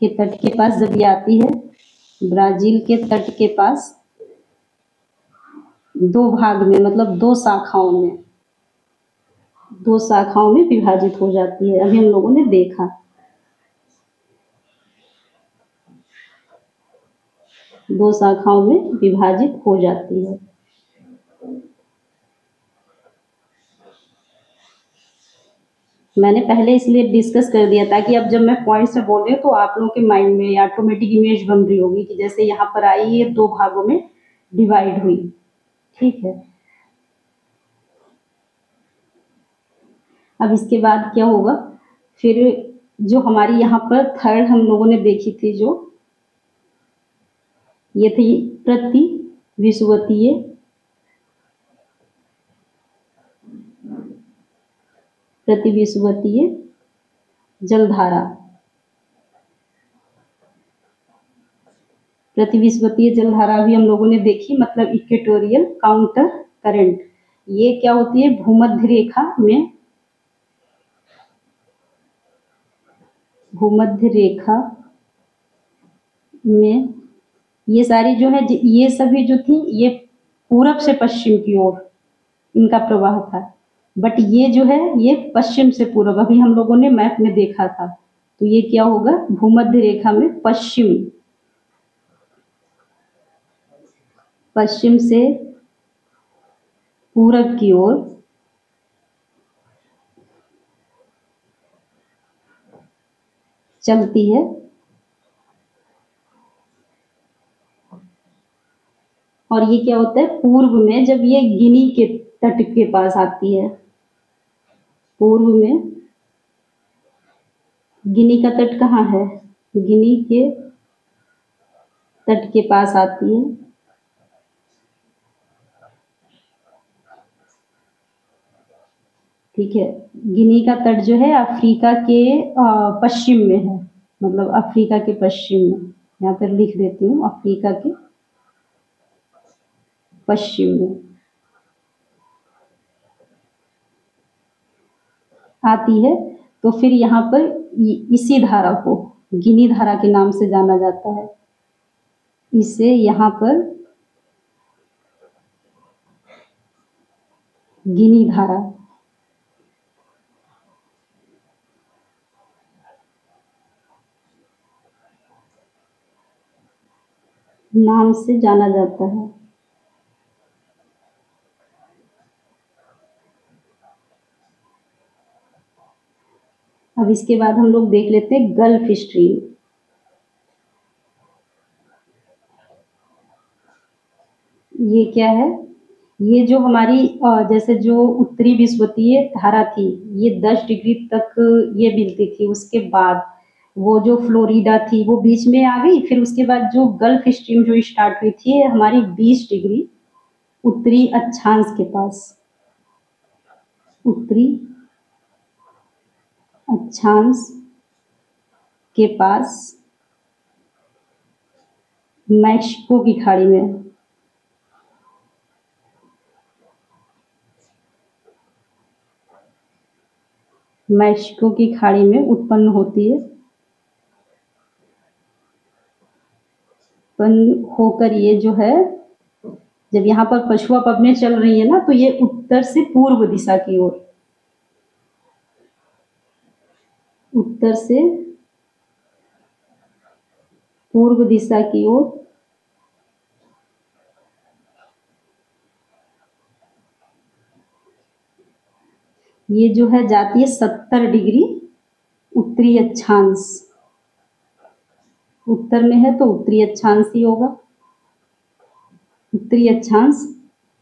के तट के पास जब ये आती है, ब्राज़ील के तट के पास 2 भाग में, मतलब 2 शाखाओं में विभाजित हो जाती है। अभी हम लोगों ने देखा 2 शाखाओं में विभाजित हो जाती है। मैंने पहले इसलिए डिस्कस कर दिया ताकि अब जब मैं पॉइंट से बोल रही हूँ तो आप लोगों के माइंड में ऑटोमेटिक इमेज बन रही होगी कि जैसे यहाँ पर आई, ये 2 भागों में डिवाइड हुई। ठीक है, अब इसके बाद क्या होगा? फिर जो हमारी यहाँ पर थर्ड हम लोगों ने देखी थी, जो ये थी प्रतिविषुवतीय जलधारा। प्रतिविषुवतीय जलधारा भी हम लोगों ने देखी, मतलब इक्वेटोरियल काउंटर करंट। ये क्या होती है? भूमध्य रेखा में ये सारी जो है, ये सभी जो थी, ये पूरब से पश्चिम की ओर इनका प्रवाह था। बट ये जो है ये पश्चिम से पूर्व, अभी हम लोगों ने मैप में देखा था। तो ये क्या होगा? भूमध्य रेखा में पश्चिम से पूरब की ओर चलती है। और ये क्या होता है? पूर्व में जब ये गिनी के तट के पास आती है, पूर्व में गिनी का तट कहाँ है? गिनी के तट के पास आती है। ठीक है, गिनी का तट जो है अफ्रीका के पश्चिम में है, मतलब अफ्रीका के पश्चिम में। यहाँ पर लिख देती हूँ, अफ्रीका के पश्चिम में आती है। तो फिर यहाँ पर इसी धारा को गिनी धारा के नाम से जाना जाता है। इसे यहाँ पर गिनी धारा नाम से जाना जाता है। अब इसके बाद हम लोग देख लेते हैं गल्फ स्ट्रीम। ये क्या है? ये जो हमारी जैसे जो उत्तरी विषुवतीय धारा थी, ये 10 डिग्री तक ये मिलती थी। उसके बाद वो जो फ्लोरिडा थी वो बीच में आ गई। फिर उसके बाद जो गल्फ स्ट्रीम जो स्टार्ट हुई थी हमारी 20 डिग्री उत्तरी अक्षांश के पास, उत्तरी अक्षांश के पास मैक्सिको की खाड़ी में। मैक्सिको की खाड़ी में उत्पन्न होती है। उत्पन्न होकर ये जो है, जब यहाँ पर पछुआ पवनें चल रही है ना, तो ये उत्तर से पूर्व दिशा की ओर, उत्तर से पूर्व दिशा की ओर ये जो है जाती है 70 डिग्री उत्तरी अक्षांश। उत्तर में है तो उत्तरी अक्षांश ही होगा, उत्तरी अक्षांश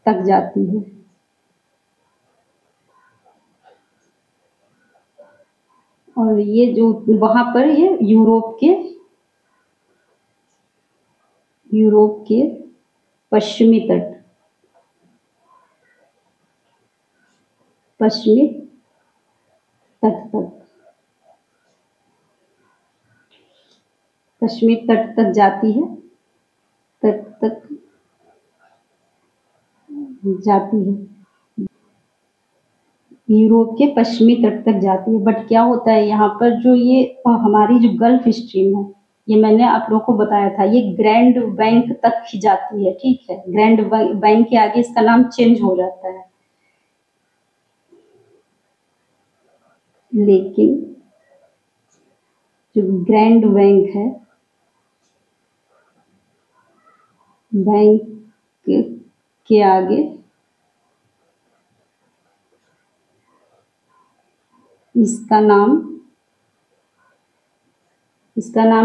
तक जाती है। और ये जो वहां पर ये यूरोप के पश्चिमी तट, पश्चिमी तट तक, पश्चिमी तट तक जाती है, तट तक जाती है, यूरोप के पश्चिमी तट तक जाती है। बट क्या होता है यहाँ पर, जो ये हमारी जो गल्फ स्ट्रीम है, ये मैंने आप लोगों को बताया था, ये ग्रैंड बैंक तक ही जाती है। ठीक है, ग्रैंड बैंक के आगे इसका नाम चेंज हो जाता है। लेकिन जो ग्रैंड बैंक है, बैंक के आगे इसका नाम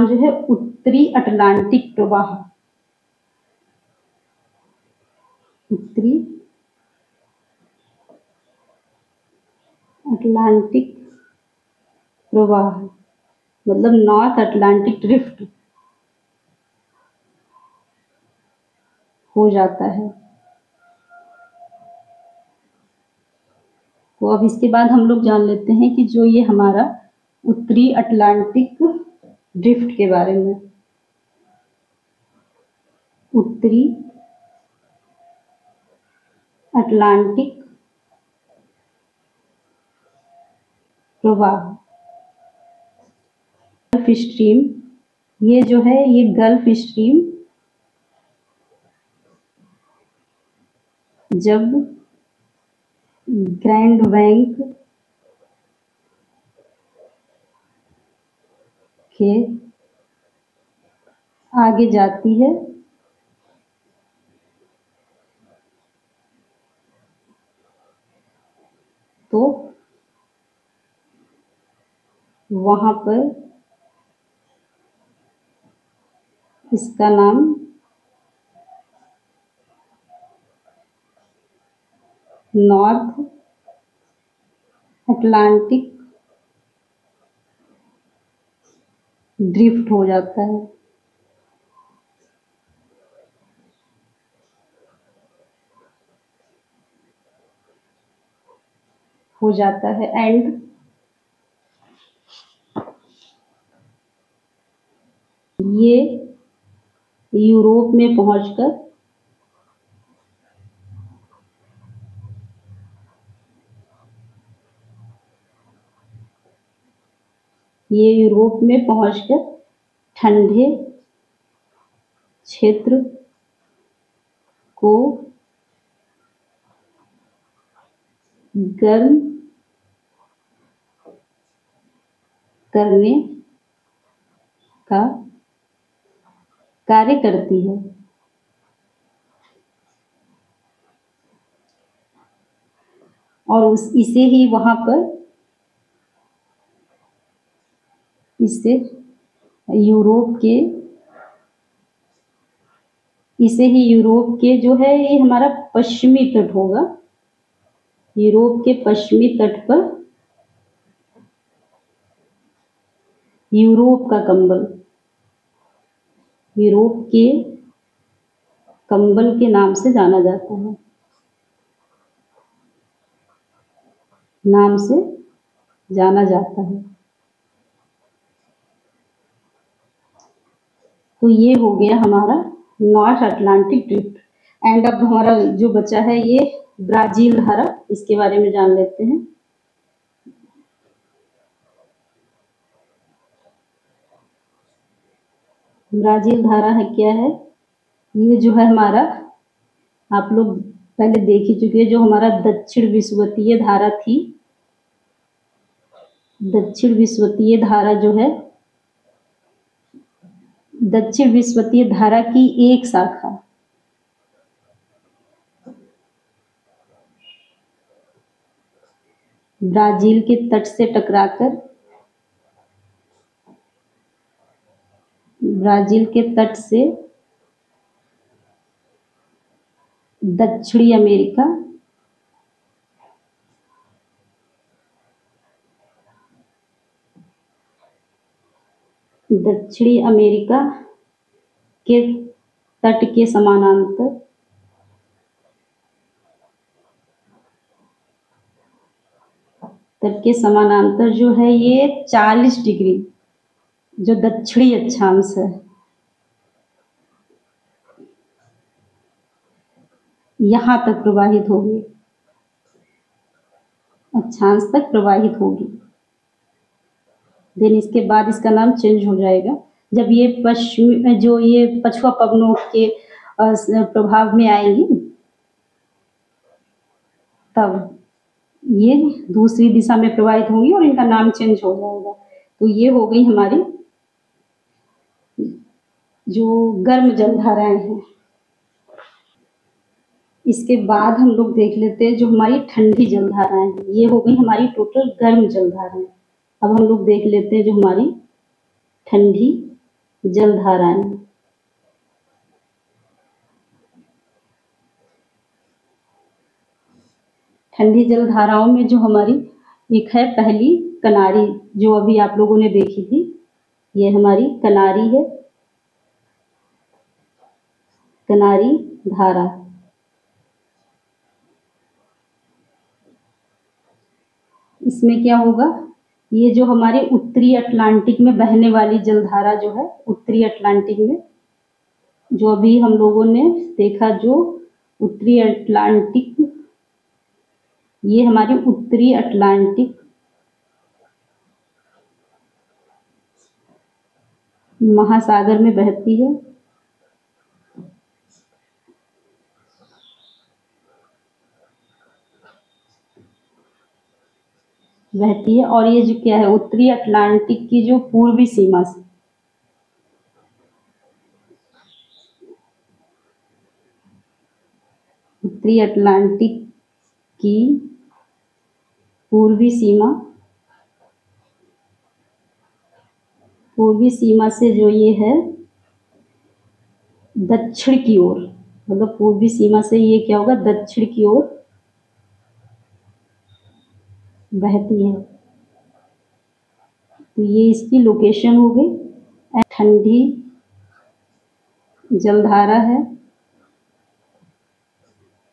जो है उत्तरी अटलांटिक प्रवाह, उत्तरी अटलांटिक प्रवाह, मतलब नॉर्थ अटलांटिक ड्रिफ्ट हो जाता है। तो अब इसके बाद हम लोग जान लेते हैं कि जो ये हमारा उत्तरी अटलांटिक ड्रिफ्ट के बारे में। उत्तरी अटलांटिक प्रवाह, गल्फ स्ट्रीम, ये जो है ये गल्फ स्ट्रीम जब ग्रैंड बैंक के आगे जाती है तो वहां पर इसका नाम नॉर्थ अटलांटिक ड्रिफ्ट हो जाता है। हो जाता है एंड ये यूरोप में पहुंचकर ठंडे क्षेत्र को गर्म करने का कार्य करती है। और उस इसे ही वहाँ पर इससे यूरोप के इसे ही यूरोप के जो है ये हमारा पश्चिमी तट होगा। यूरोप के पश्चिमी तट पर यूरोप का कंबल, यूरोप के कंबल के नाम से जाना जाता है, नाम से जाना जाता है। तो ये हो गया हमारा नॉर्थ अटलांटिक ड्रिफ्ट। एंड अब हमारा जो बचा है ये ब्राजील धारा, इसके बारे में जान लेते हैं। ब्राजील धारा है क्या है, ये जो है हमारा, आप लोग पहले देख ही चुके हैं, जो हमारा दक्षिण विषुवतीय धारा थी, दक्षिण विषुवतीय धारा जो है, दक्षिण विषुवतीय धारा की एक शाखा ब्राजील के तट से टकराकर, ब्राजील के तट से दक्षिणी अमेरिका, दक्षिणी अमेरिका के तट के समानांतर जो है ये 40 डिग्री जो दक्षिणी अक्षांश है, यहाँ तक प्रवाहित होगी, अक्षांश तक प्रवाहित होगी। देन इसके बाद इसका नाम चेंज हो जाएगा जब ये पश्चिमी जो ये पछुआ पवनों के प्रभाव में आएंगी, तब ये दूसरी दिशा में प्रवाहित होंगी और इनका नाम चेंज हो जाएगा। तो ये हो गई हमारी जो गर्म जलधाराएं हैं। इसके बाद हम लोग देख लेते हैं जो हमारी ठंडी जलधाराएं हैं। ये हो गई हमारी टोटल गर्म जलधाराएं। अब हम लोग देख लेते हैं जो हमारी ठंडी जलधाराएं। ठंडी जलधाराओं में जो हमारी एक है पहली कनारी, जो अभी आप लोगों ने देखी थी, ये हमारी कनारी है, कनारी धारा। इसमें क्या होगा, ये जो हमारे उत्तरी अटलांटिक में बहने वाली जलधारा जो है, उत्तरी अटलांटिक में जो अभी हम लोगों ने देखा, जो उत्तरी अटलांटिक, ये हमारी उत्तरी अटलांटिक महासागर में बहती है, और ये जो क्या है, उत्तरी अटलांटिक की जो पूर्वी सीमा से, उत्तरी अटलांटिक की पूर्वी सीमा से जो ये है दक्षिण की ओर, मतलब पूर्वी सीमा से ये क्या होगा, दक्षिण की ओर बहती है। तो ये इसकी लोकेशन हो गई। ठंडी जलधारा है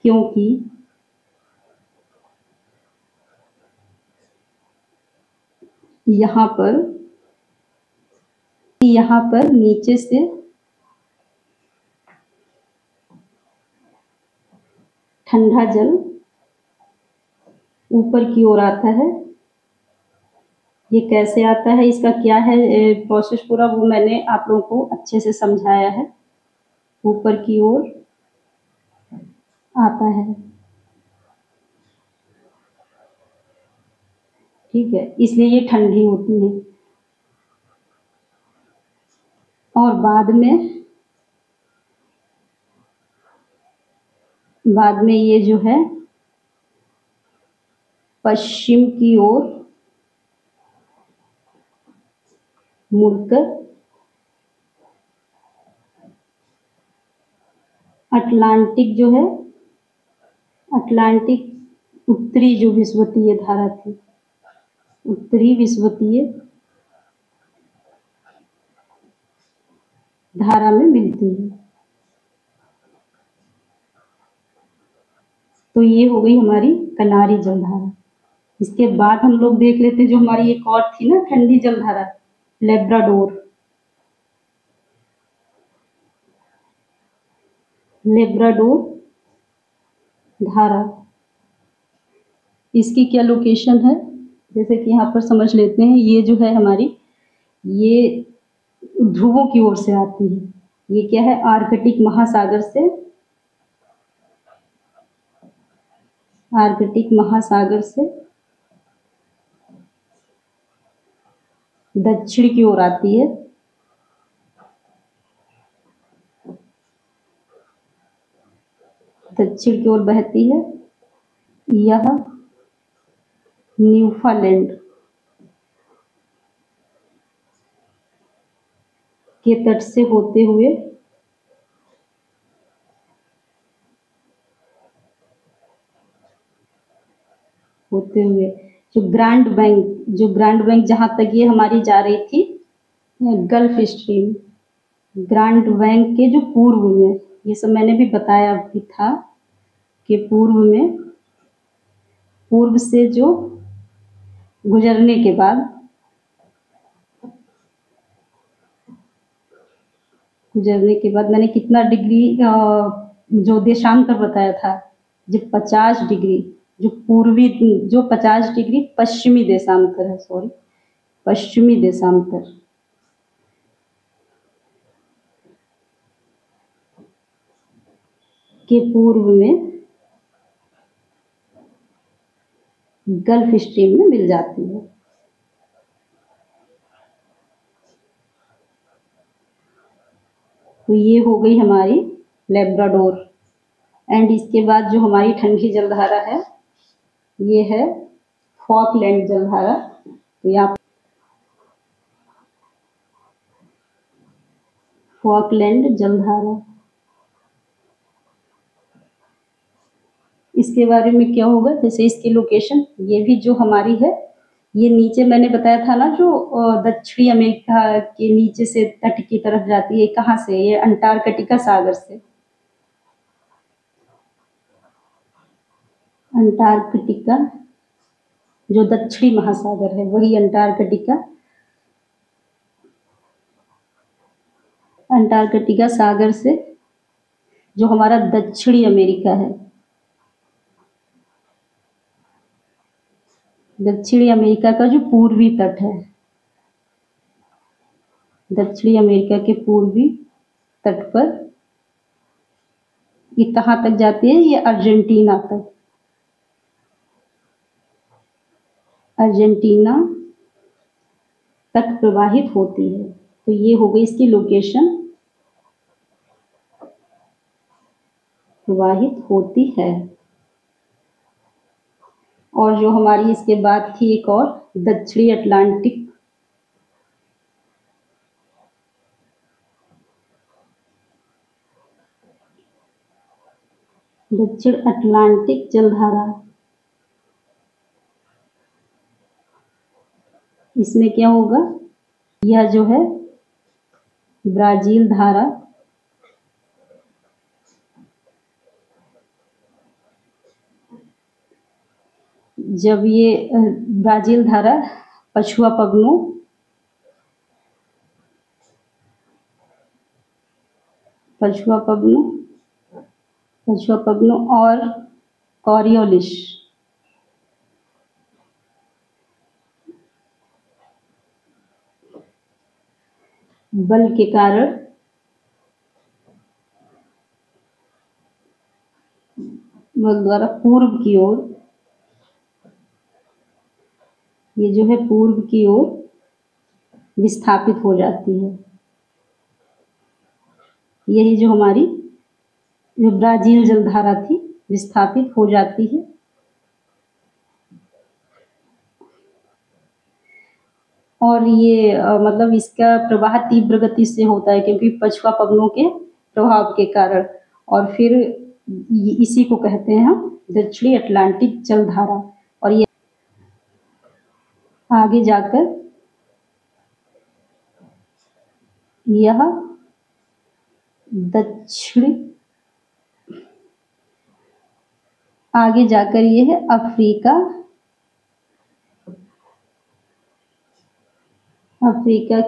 क्योंकि यहाँ पर नीचे से ठंडा जल ऊपर की ओर आता है। ये कैसे आता है, इसका क्या है प्रोसेस पूरा, वो मैंने आप लोगों को अच्छे से समझाया है। ऊपर की ओर आता है, ठीक है, इसलिए ये ठंडी होती है। और बाद में ये जो है पश्चिम की ओर मुड़कर अटलांटिक जो है, अटलांटिक उत्तरी जो विषुवतीय धारा थी, उत्तरी विषुवतीय धारा में मिलती है। तो ये हो गई हमारी कनारी जलधारा। इसके बाद हम लोग देख लेते हैं जो हमारी एक और थी ना ठंडी जलधारा, लेब्राडोर। लेब्राडोर धारा, इसकी क्या लोकेशन है, जैसे कि यहाँ पर समझ लेते हैं। ये जो है हमारी, ये ध्रुवों की ओर से आती है। ये क्या है, आर्कटिक महासागर से, आर्कटिक महासागर से दक्षिण की ओर आती है। दक्षिण की ओर बहती है। यह न्यूफालैंड के तट से होते हुए जो ग्रैंड बैंक जहां तक ये हमारी जा रही थी, गल्फ स्ट्रीम, ग्रैंड बैंक के जो पूर्व में, ये सब मैंने भी बताया भी था कि पूर्व से जो गुजरने के बाद, मैंने कितना डिग्री जो देशांतर बताया था, जो 50 डिग्री, जो पूर्वी, जो 50 डिग्री पश्चिमी देशांतर है, सॉरी, पश्चिमी देशांतर के पूर्व में गल्फ स्ट्रीम में मिल जाती है। तो ये हो गई हमारी लेब्राडोर। एंड इसके बाद जो हमारी ठंडी जलधारा है, ये है फॉकलैंड जलधारा। तो यहाँ फॉकलैंड जलधारा, इसके बारे में क्या होगा, जैसे इसकी लोकेशन, ये भी जो हमारी है, ये नीचे मैंने बताया था ना, जो दक्षिणी अमेरिका के नीचे से तट की तरफ जाती है। कहाँ से, ये अंटार्कटिका सागर से, अंटार्कटिका जो दक्षिणी महासागर है, वही अंटार्कटिका, अंटार्कटिका सागर से जो हमारा दक्षिणी अमेरिका है, दक्षिणी अमेरिका का जो पूर्वी तट है, दक्षिणी अमेरिका के पूर्वी तट पर ये कहाँ तक जाती है, ये अर्जेंटीना तक, अर्जेंटीना तक प्रवाहित होती है। तो ये हो गई इसकी लोकेशन, प्रवाहित होती है। और जो हमारी इसके बाद थी एक और, दक्षिणी अटलांटिक, दक्षिण अटलांटिक जलधारा। इसमें क्या होगा, यह जो है ब्राजील धारा, जब ये ब्राजील धारा पछुआ पगनों, और कॉरियोलिस बल के कारण बल द्वारा पूर्व की ओर, ये जो है पूर्व की ओर विस्थापित हो जाती है। यही जो हमारी जो ब्राजील जलधारा थी, विस्थापित हो जाती है और ये मतलब इसका प्रवाह तीव्र गति से होता है क्योंकि पछुआ पवनों के प्रभाव के कारण। और फिर इसी को कहते हैं हम दक्षिणी अटलांटिक जलधारा। और ये आगे जाकर यह दक्षिणी आगे जाकर ये है अफ्रीका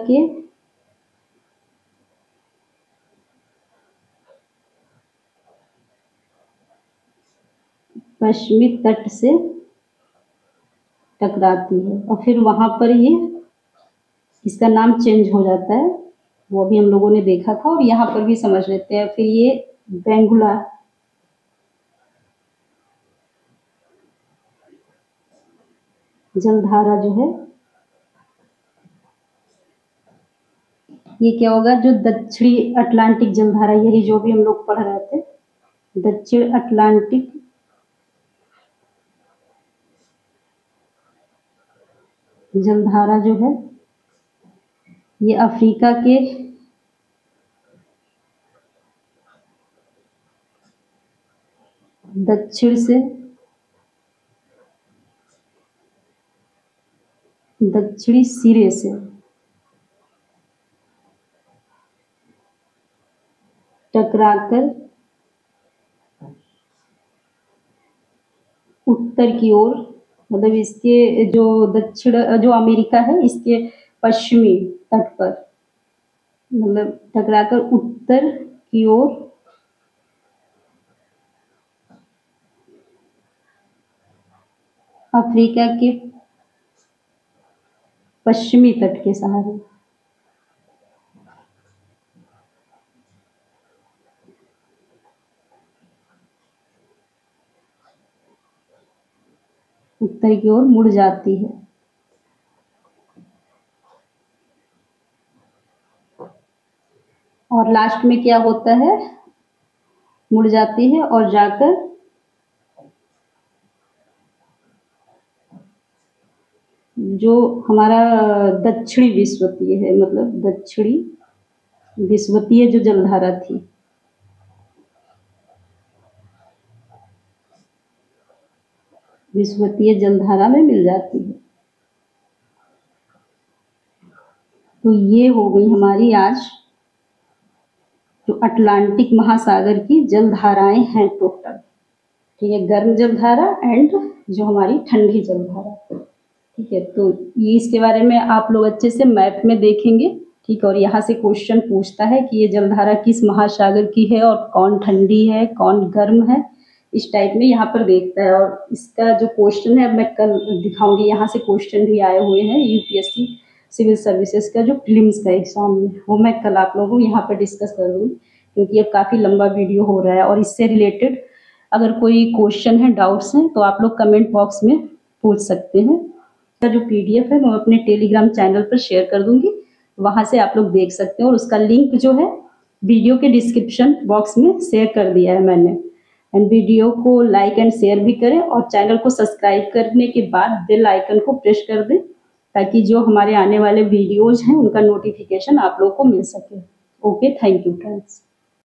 के पश्चिमी तट से टकराती है और फिर वहां पर ये इसका नाम चेंज हो जाता है, वो भी हम लोगों ने देखा था। और यहाँ पर भी समझ लेते हैं। फिर ये बेंगुला जलधारा जो है, ये क्या होगा, जो दक्षिणी अटलांटिक जलधारा, यही जो भी हम लोग पढ़ रहे थे, दक्षिण अटलांटिक जलधारा जो है ये अफ्रीका के दक्षिण से दक्षिणी सिरे से टकराकर उत्तर की ओर, मतलब इसके जो दक्षिण जो अमेरिका है इसके पश्चिमी तट पर, मतलब टकराकर उत्तर की ओर अफ्रीका के पश्चिमी तट के सहारे उत्तर की ओर मुड़ जाती है। और लास्ट में क्या होता है, मुड़ जाती है और जाकर जो हमारा दक्षिणी विषुवतीय है, मतलब दक्षिणी विषुवतीय जो जलधारा थी, विषुवतीय जलधारा में मिल जाती है। तो ये हो गई हमारी आज जो अटलांटिक महासागर की जलधाराएं हैं टोटल, ठीक है, गर्म जलधारा एंड जो हमारी ठंडी जलधारा, ठीक है। तो ये इसके बारे में आप लोग अच्छे से मैप में देखेंगे, ठीक है। और यहाँ से क्वेश्चन पूछता है कि ये जलधारा किस महासागर की है और कौन ठंडी है कौन गर्म है, इस टाइप में यहाँ पर देखता है। और इसका जो क्वेश्चन है मैं कल दिखाऊंगी, यहाँ से क्वेश्चन भी आए हुए हैं यूपीएससी सिविल सर्विसेज का जो प्रीलिम्स का एग्जाम है, वो मैं कल आप लोगों को यहाँ पर डिस्कस कर दूँगी, क्योंकि अब काफ़ी लंबा वीडियो हो रहा है। और इससे रिलेटेड अगर कोई क्वेश्चन है, डाउट्स हैं, तो आप लोग कमेंट बॉक्स में पूछ सकते हैं। का जो पीडीएफ है मैं अपने टेलीग्राम चैनल पर शेयर कर दूंगी, वहां से आप लोग देख सकते हैं। और उसका लिंक जो है वीडियो के डिस्क्रिप्शन बॉक्स में शेयर कर दिया है मैंने। एंड वीडियो को लाइक एंड शेयर भी करें और चैनल को सब्सक्राइब करने के बाद बेल आइकन को प्रेस कर दें, ताकि जो हमारे आने वाले वीडियोज हैं उनका नोटिफिकेशन आप लोग को मिल सके। Okay, thank you friends.